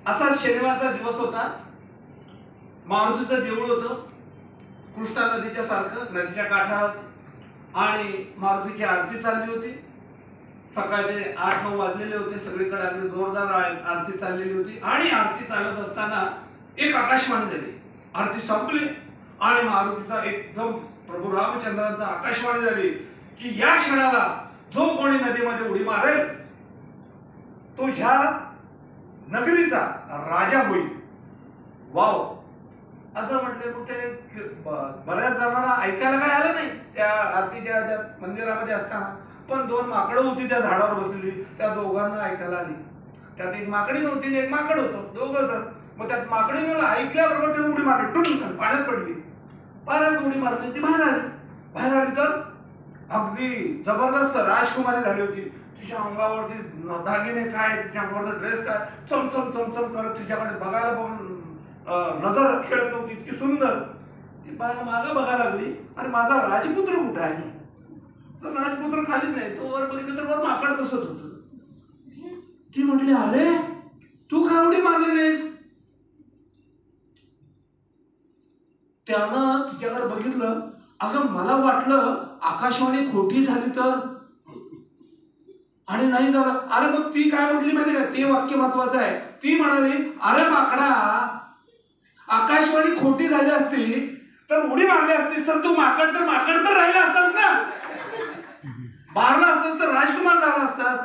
असा शनिवारचा दिवस होता. मारुतीचं देऊळ होतं कृष्णा नदीच्या सारखं, नदीच्या काठावर, आणि मारुतीची आरती चालली होती. सकाळचे 8-9 वाजलेले होते. सगळीकडे अगदी जोरदार आरती चाललेली होती. आणि आरती चालत असताना एक आकाशवाणी झाली. आरती संपली आणि मारुतीचा एकदम प्रभू रामचंद्रांचा आकाशवाणी झाली की या क्षणाला जो कोणी नदीमध्ये उडी मारेल तो ह्या नगरीचा राजा होईल. वाव असं म्हटलं. मग ते बऱ्याच जणांना ऐकायला काय आलं नाही त्या आरतीच्या मंदिरामध्ये असताना. पण 2 माकडं होती त्या झाडावर बसलेली, त्या दोघांना ऐकायला आली. त्यात एक माकडी नव्हती, एक माकड होतं, दोघं जण. मग त्यात माकडीनं ऐकल्याबरोबर ते उडी मारली, टुन पाण्यात पडली. पाण्यात उडी मारली, ती बाहेर आली तर अगदी जबरदस्त राजकुमारी झाली होती. तिच्या अंगावरती दागिने काय, तिच्या अंगावरचा ड्रेस काय, चमचम चमचम करत तिच्याकडे बघायला बघून नजर खेळत नव्हती, इतकी सुंदर. ती मागं बघायला लागली, अरे माझा राजपुत्र कुठे आहे? तर राजपुत्र खाली नाही, तो वर बघितलं तर वर माकड तसंच होतं. ती म्हटली, अरे तू का उडी मारली नाहीस? त्यानं तिच्याकडे बघितलं. अगं मला वाटलं आकाशवाणी खोटी झाली तर, आणि नाही झालं. अरे मग ती काय म्हटली माहिती का? ते वाक्य महत्वाचं आहे. ती म्हणाली, अरे माकडा, आकाशवाणी खोटी झाली असती तर उडी मारली असतीस तर तू माकड तर राहिला असतास ना, मारला असतास तर राजकुमार झाला असतास.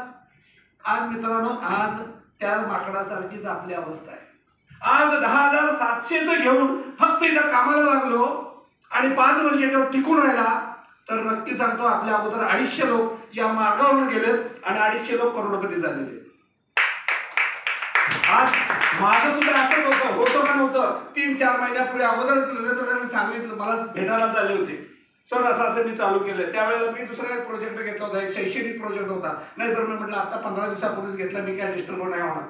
आज मित्रांनो, आज त्या माकडासारखीच आपली अवस्था आहे. आज 10,700 घेऊन फक्त इथं कामाला लागलो आणि 5 वर्ष याच्यावर टिकून राहिला तर नक्की सांगतो आपल्या अगोदर 250 लोक या मार्गावरून गेलेत आणि 250 लोक करोडपती झालेले. आज माझं सुद्धा असंच होतं का नव्हतं. 3-4 महिन्यापूर्वी अगोदरच सांगितलं, मला भेटायला झाले होते, सर असं मी चालू केलंय. त्यावेळेला मी दुसरा एक प्रोजेक्ट घेतला होता, एक शैक्षणिक प्रोजेक्ट होता. नाही सर मी म्हटलं आता 15 दिवसापूर्वीच घेतला, मी काय डिस्टर्ब नाही होणार.